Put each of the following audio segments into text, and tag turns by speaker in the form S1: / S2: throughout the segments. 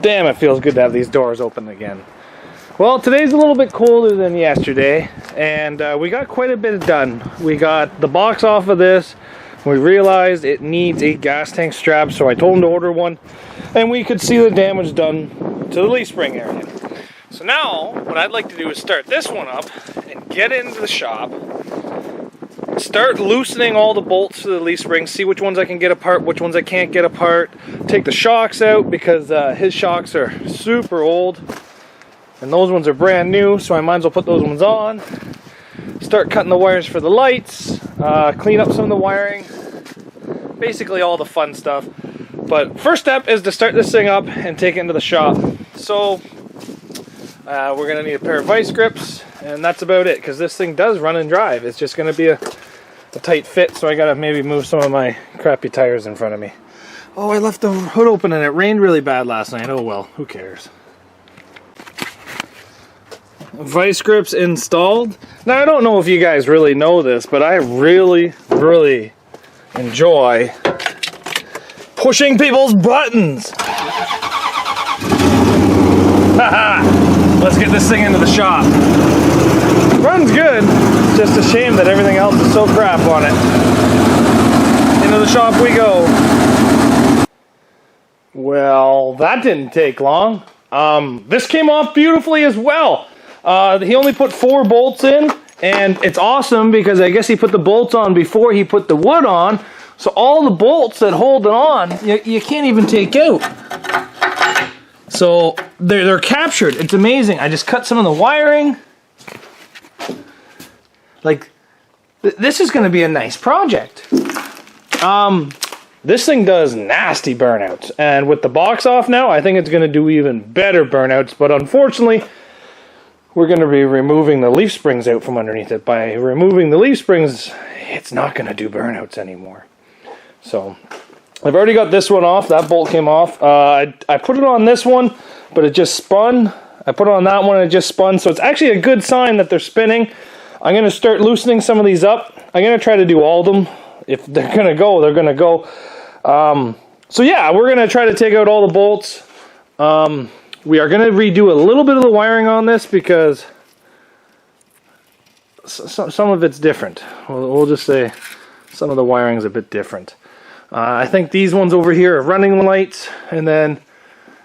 S1: Damn, it feels good to have these doors open again. Well, today's a little bit colder than yesterday, and we got quite a bit done. We got the box off of this. We realized it needs a gas tank strap, so I told him to order one, and we could see the damage done to the leaf spring area. So now, what I'd like to do is start this one up and get into the shop, start loosening all the bolts to the leaf spring, see which ones I can get apart, which ones I can't get apart, take the shocks out because his shocks are super old, and those ones are brand new, so I might as well put those ones on. Start cutting the wires for the lights, clean up some of the wiring, basically all the fun stuff. But first step is to start this thing up and take it into the shop. So we're going to need a pair of vice grips, and that's about it, because this thing does run and drive. It's just going to be a tight fit, so I got to maybe move some of my crappy tires in front of me. Oh, I left the hood open and it rained really bad last night. Oh well, who cares? Vice grips installed. Now, I don't know if you guys really know this, but I really enjoy pushing people's buttons. Haha! Let's get this thing into the shop. Runs good. It's just a shame that everything else is so crap on it. Into the shop we go. Well, that didn't take long. This came off beautifully as well. He only put 4 bolts in, and it's awesome because I guess he put the bolts on before he put the wood on, so all the bolts that hold it on, you can't even take out. So they're captured. It's amazing. I just cut some of the wiring. Like, this is going to be a nice project. This thing does nasty burnouts, and with the box off now, I think it's going to do even better burnouts, but unfortunately, we're going to be removing the leaf springs out from underneath it. By removing the leaf springs, it's not going to do burnouts anymore. So, I've already got this one off. That bolt came off. I put it on this one, but it just spun. I put it on that one and it just spun. So, it's actually a good sign that they're spinning. I'm going to start loosening some of these up. I'm going to try to do all of them. If they're going to go, they're going to go. So, yeah, we're going to try to take out all the bolts. We are going to redo a little bit of the wiring on this because some of it's different. We'll just say some of the wiring is a bit different. I think these ones over here are running lights, and then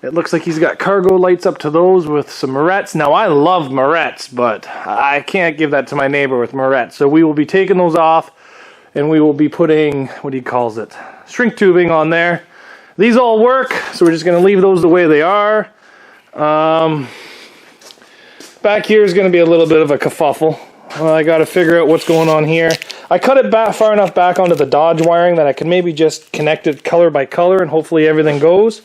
S1: it looks like he's got cargo lights up to those with some morettes. Now, I love morettes, but I can't give that to my neighbor with morettes. So we will be taking those off, and we will be putting, what he calls it, shrink tubing on there. These all work, so we're just going to leave those the way they are. Back here is going to be a little bit of a kerfuffle. I got to figure out what's going on here. I cut it back far enough back onto the Dodge wiring that I can maybe just connect it color by color and hopefully everything goes.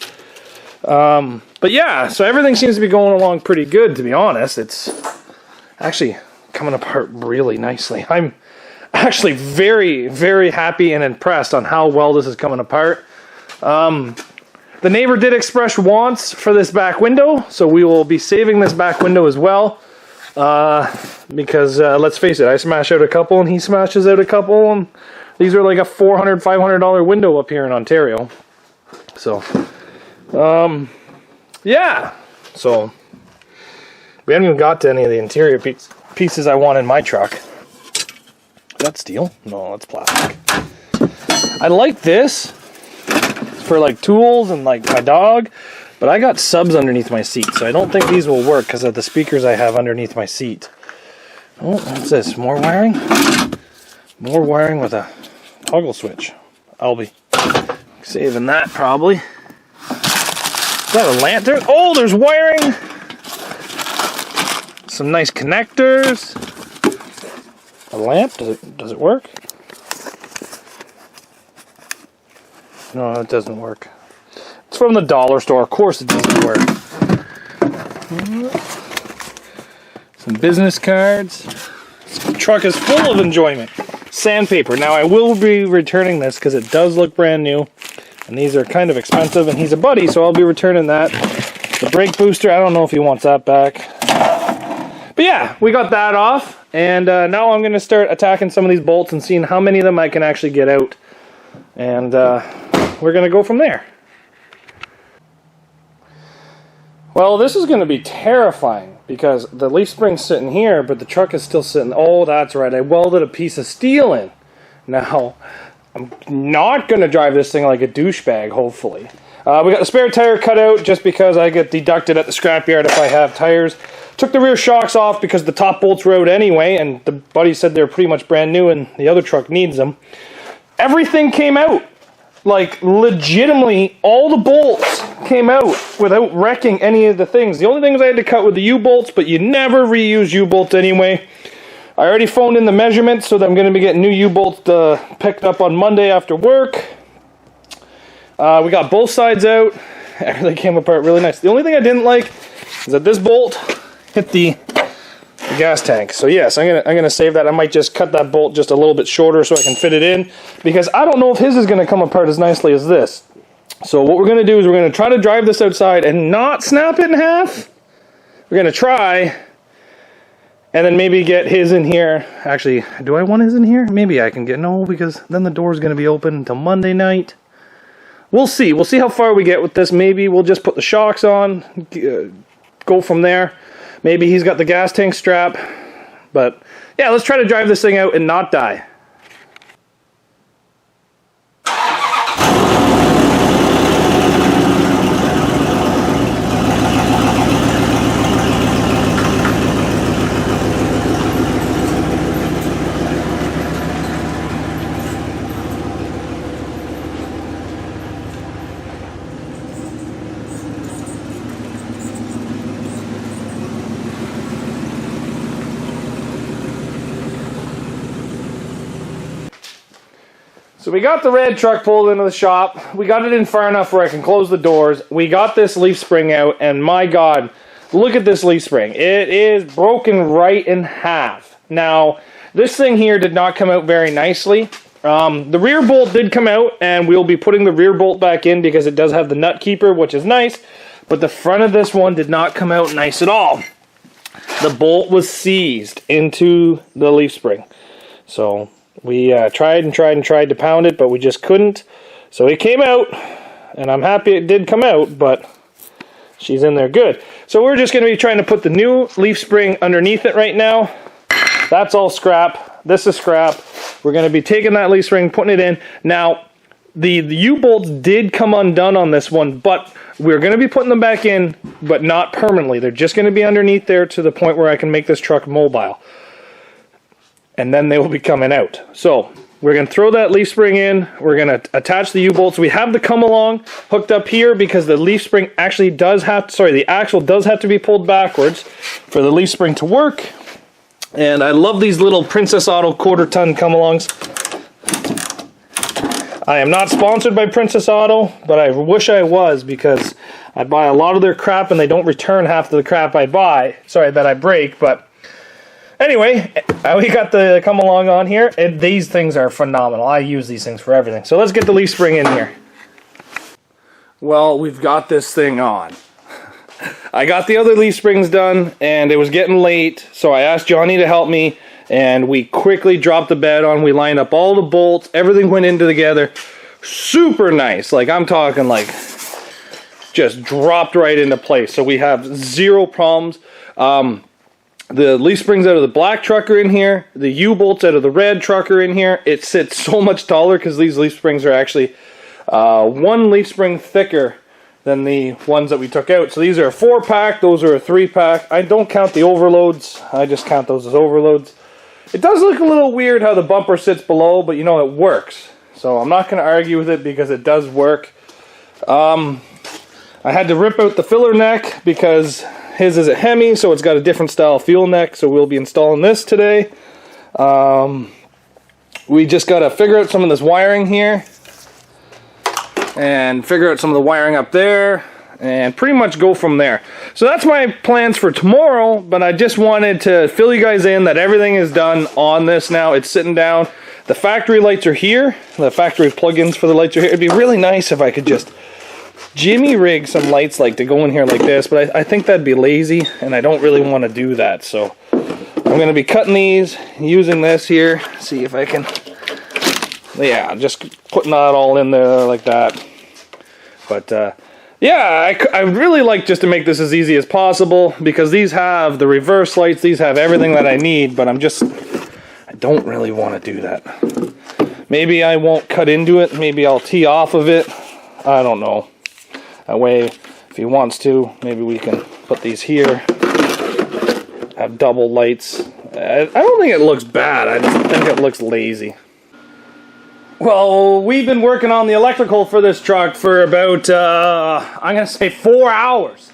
S1: But yeah, so everything seems to be going along pretty good, to be honest. It's actually coming apart really nicely. I'm actually very happy and impressed on how well this is coming apart. The neighbor did express wants for this back window, so we will be saving this back window as well. Because let's face it, I smash out a couple and he smashes out a couple, and these are like a $400, $500 window up here in Ontario. So, yeah. So, we haven't even got to any of the interior pieces I want in my truck. Is that steel? No, that's plastic. I like this for like tools and like my dog, but I got subs underneath my seat, so I don't think these will work because of the speakers I have underneath my seat. Oh, what's this? More wiring? More wiring with a toggle switch. I'll be saving that probably. Is that a lantern? Oh, there's wiring! Some nice connectors. A lamp? Does it work? No, it doesn't work. It's from the dollar store. Of course it doesn't work. Some business cards. This truck is full of enjoyment. Sandpaper. Now I will be returning this because it does look brand new. And these are kind of expensive, and he's a buddy, so I'll be returning that. The brake booster, I don't know if he wants that back. But yeah, we got that off. And now I'm going to start attacking some of these bolts and seeing how many of them I can actually get out. And we're going to go from there. Well, this is going to be terrifying because the leaf spring's sitting here, but the truck is still sitting. Oh, that's right. I welded a piece of steel in. Now, I'm not going to drive this thing like a douchebag, hopefully. We got the spare tire cut out just because I get deducted at the scrapyard if I have tires. Took the rear shocks off because the top bolts were out anyway, and the buddy said they're pretty much brand new and the other truck needs them. Everything came out. Like, legitimately, all the bolts came out without wrecking any of the things. The only things I had to cut were the U-bolts, but you never reuse U-bolts anyway. I already phoned in the measurements, so that I'm going to be getting new U-bolts picked up on Monday after work. We got both sides out. Everything came apart really nice. The only thing I didn't like is that this bolt hit the gas tank. So yes, I'm gonna save that. I might just cut that bolt just a little bit shorter so I can fit it in, because I don't know if his is gonna come apart as nicely as this. So what we're gonna do is we're gonna try to drive this outside and not snap it in half. We're gonna try, and then maybe get his in here. Actually, do I want his in here? Maybe I can get, no, because then the door's gonna be open until Monday night. We'll see. We'll see how far we get with this. Maybe we'll just put the shocks on, go from there. Maybe he's got the gas tank strap. But yeah, let's try to drive this thing out and not die. So we got the red truck pulled into the shop. We got it in far enough where I can close the doors. We got this leaf spring out, and my God, look at this leaf spring. It is broken right in half. Now, this thing here did not come out very nicely. The rear bolt did come out, and we'll be putting the rear bolt back in because it does have the nut keeper, which is nice. But the front of this one did not come out nice at all. The bolt was seized into the leaf spring. So we tried to pound it, but we just couldn't. So it came out, and I'm happy it did come out, but she's in there good. So we're just going to be trying to put the new leaf spring underneath it right now. That's all scrap. This is scrap. We're going to be taking that leaf spring, putting it in. Now, the U-bolts did come undone on this one, but we're going to be putting them back in, but not permanently. They're just going to be underneath there to the point where I can make this truck mobile. And then they will be coming out. So we're going to throw that leaf spring in. We're going to attach the U-bolts. We have the come along hooked up here because the leaf spring actually does have, the axle does have to be pulled backwards for the leaf spring to work. And I love these little Princess Auto quarter-ton come-alongs. I am not sponsored by Princess Auto, but I wish I was, because I buy a lot of their crap and they don't return half of the crap I buy. Sorry, that I break, but anyway, we got the come along on here, and these things are phenomenal. I use these things for everything. So let's get the leaf spring in here. Well, we've got this thing on. I got the other leaf springs done, and it was getting late, so I asked Johnny to help me, and we quickly dropped the bed on. We lined up all the bolts. Everything went in together. Super nice. Like, I'm talking like just dropped right into place. So we have zero problems. The leaf springs out of the black truck are in here. The U-bolts out of the red truck are in here. It sits so much taller because these leaf springs are actually one leaf spring thicker than the ones that we took out. So these are a 4-pack, those are a 3-pack. I don't count the overloads, I just count those as overloads. It does look a little weird how the bumper sits below, but you know, it works. So I'm not going to argue with it because it does work. I had to rip out the filler neck because his is a Hemi, so it's got a different style fuel neck, so we'll be installing this today. We just got to figure out some of this wiring here, and figure out some of the wiring up there, and pretty much go from there. So that's my plans for tomorrow, but I just wanted to fill you guys in that everything is done on this now. It's sitting down. The factory lights are here. The factory plugins for the lights are here. It'd be really nice if I could just jimmy rig some lights like to go in here like this, but I think that'd be lazy, and I don't really want to do that. So I'm going to be cutting these, using this here, see if I can, yeah, just putting that all in there like that. But Yeah, I would really like just to make this as easy as possible, because these have the reverse lights, these have everything that I need, but I don't really want to do that. Maybe I won't cut into it, maybe I'll tee off of it, I don't know. That way, if he wants to, maybe we can put these here, have double lights. I don't think it looks bad, I just think it looks lazy. Well, we've been working on the electrical for this truck for about, I'm going to say 4 hours.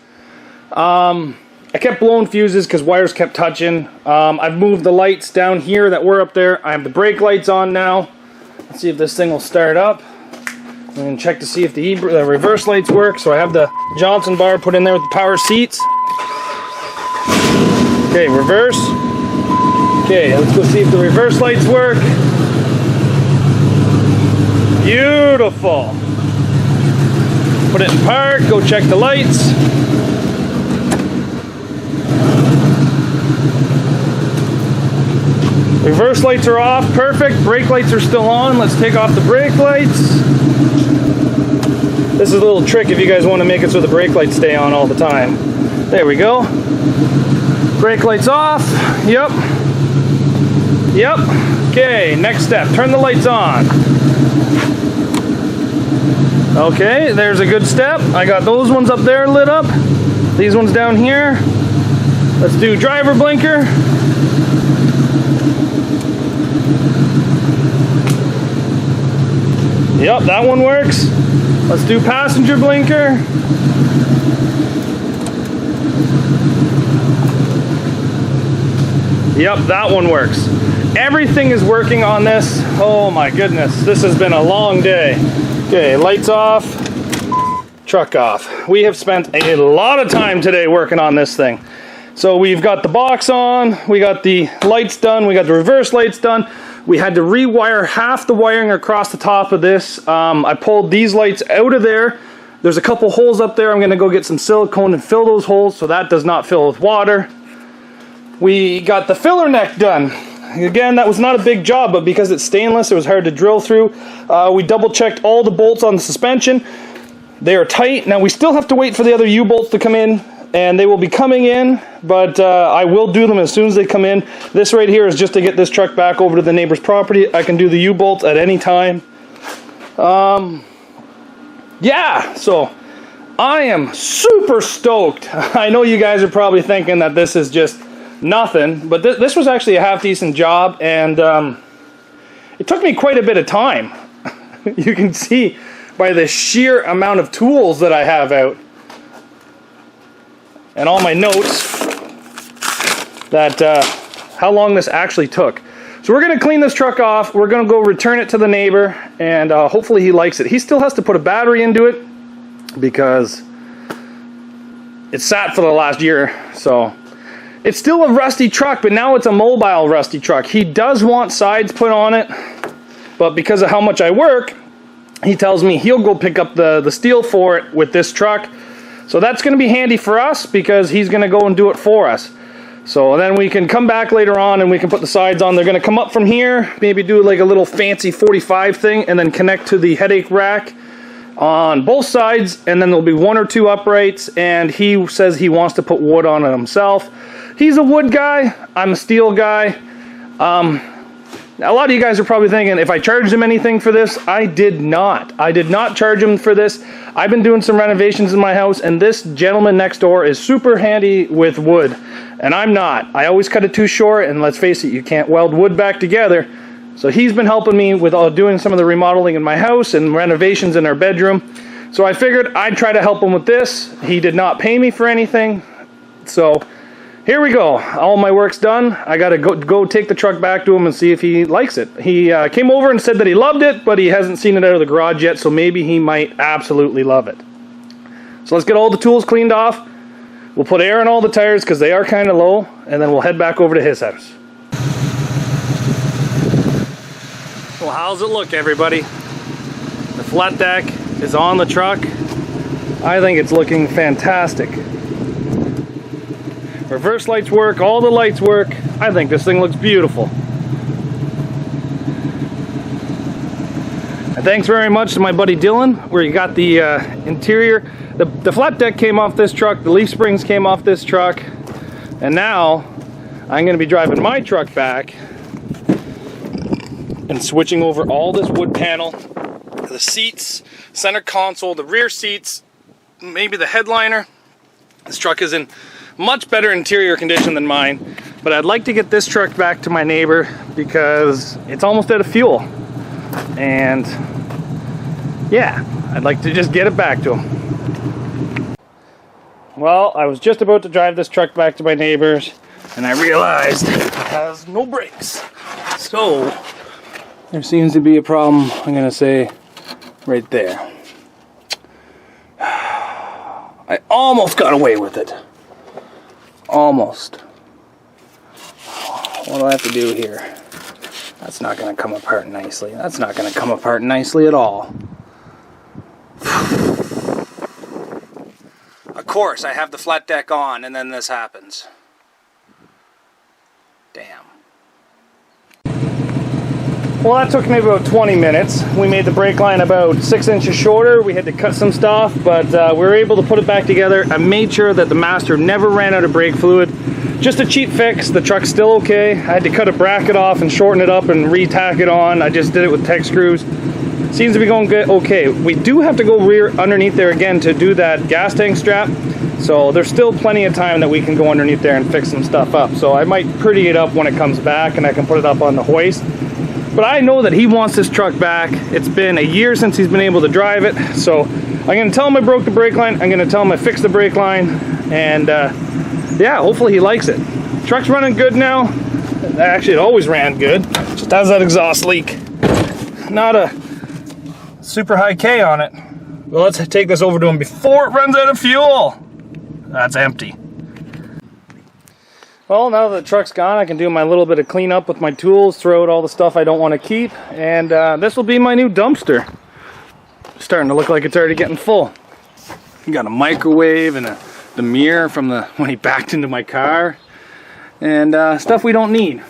S1: I kept blowing fuses because wires kept touching. I've moved the lights down here that were up there. I have the brake lights on now. Let's see if this thing will start up. I'm going to check to see if the reverse lights work. So I have the Johnson bar put in there with the power seats. Okay, reverse. Okay, let's go see if the reverse lights work. Beautiful. Put it in park, go check the lights. Reverse lights are off, perfect. Brake lights are still on. Let's take off the brake lights. This is a little trick if you guys want to make it so the brake lights stay on all the time. There we go. Brake lights off. Yep. Yep. Okay, next step. Turn the lights on. Okay, there's a good step. I got those ones up there lit up. These ones down here. Let's do driver blinker. Yep, that one works. Let's do passenger blinker. Yep, that one works. Everything is working on this. Oh my goodness, this has been a long day. Okay, lights off, truck off. We have spent a lot of time today working on this thing. So we've got the box on, we got the lights done, we got the reverse lights done. We had to rewire half the wiring across the top of this. I pulled these lights out of there. There's a couple holes up there. I'm gonna go get some silicone and fill those holes so that does not fill with water. We got the filler neck done. Again, that was not a big job, but because it's stainless, it was hard to drill through. We double checked all the bolts on the suspension. They are tight. Now we still have to wait for the other U-bolts to come in, and they will be coming in, but I will do them as soon as they come in. This right here is just to get this truck back over to the neighbor's property. I can do the U-bolts at any time. Yeah, so I am super stoked. I know you guys are probably thinking that this is just nothing, but this was actually a half decent job, and it took me quite a bit of time. You can see by the sheer amount of tools that I have out and all my notes that how long this actually took. So we're going to clean this truck off, we're going to go return it to the neighbor, and hopefully he likes it. He still has to put a battery into it because it's sat for the last year, so it's still a rusty truck, but now it's a mobile rusty truck. He does want sides put on it, but because of how much I work, he tells me he'll go pick up the steel for it with this truck. So that's going to be handy for us because he's going to go and do it for us. So then we can come back later on and we can put the sides on. They're going to come up from here, maybe do like a little fancy 45 thing, and then connect to the headache rack on both sides, and then there'll be 1 or 2 uprights, and he says he wants to put wood on it himself. He's a wood guy, I'm a steel guy. A lot of you guys are probably thinking, if I charged him anything for this, I did not. I did not charge him for this. I've been doing some renovations in my house, and this gentleman next door is super handy with wood, and I'm not. I always cut it too short, and let's face it, you can't weld wood back together. So he's been helping me with doing some of the remodeling in my house and renovations in our bedroom. So I figured I'd try to help him with this. He did not pay me for anything, so here we go. All my work's done. I gotta go take the truck back to him and see if he likes it. He came over and said that he loved it, but he hasn't seen it out of the garage yet, so maybe he might absolutely love it. So let's get all the tools cleaned off. We'll put air in all the tires because they are kind of low, and then we'll head back over to his house. Well, how's it look, everybody? The flat deck is on the truck. I think it's looking fantastic. Reverse lights work, all the lights work. I think this thing looks beautiful. And thanks very much to my buddy Dylan, where he got the interior The flat deck came off this truck, the leaf springs came off this truck, and now I'm going to be driving my truck back and switching over all this wood panel, the seats, center console, the rear seats, maybe the headliner. This truck is in much better interior condition than mine, but I'd like to get this truck back to my neighbor because it's almost out of fuel. And yeah, I'd like to just get it back to him. Well, I was just about to drive this truck back to my neighbor's and I realized it has no brakes. So there seems to be a problem, I'm gonna say, right there. I almost got away with it. Almost. What do I have to do here? That's not gonna come apart nicely. That's not gonna come apart nicely at all. Of course, I have the flat deck on and then this happens. Damn. Well, that took me about 20 minutes. We made the brake line about 6 inches shorter. We had to cut some stuff, but we were able to put it back together. I made sure that the master never ran out of brake fluid. Just a cheap fix. The truck's still okay. I had to cut a bracket off and shorten it up and re-tack it on. I just did it with tech screws. Seems to be going good. Okay, we do have to go rear underneath there again to do that gas tank strap. So there's still plenty of time that we can go underneath there and fix some stuff up. So I might pretty it up when it comes back and I can put it up on the hoist. But I know that he wants this truck back. It's been a year since he's been able to drive it. So I'm gonna tell him I broke the brake line. I'm gonna tell him I fixed the brake line. And yeah, hopefully he likes it. Truck's running good now. Actually, it always ran good. Just has that exhaust leak. Not a super high K on it. Well, let's take this over to him before it runs out of fuel. That's empty. Well, now that the truck's gone, I can do my little bit of cleanup with my tools, throw out all the stuff I don't want to keep, and this will be my new dumpster. Starting to look like it's already getting full. Got a microwave and the mirror from when he backed into my car, and stuff we don't need.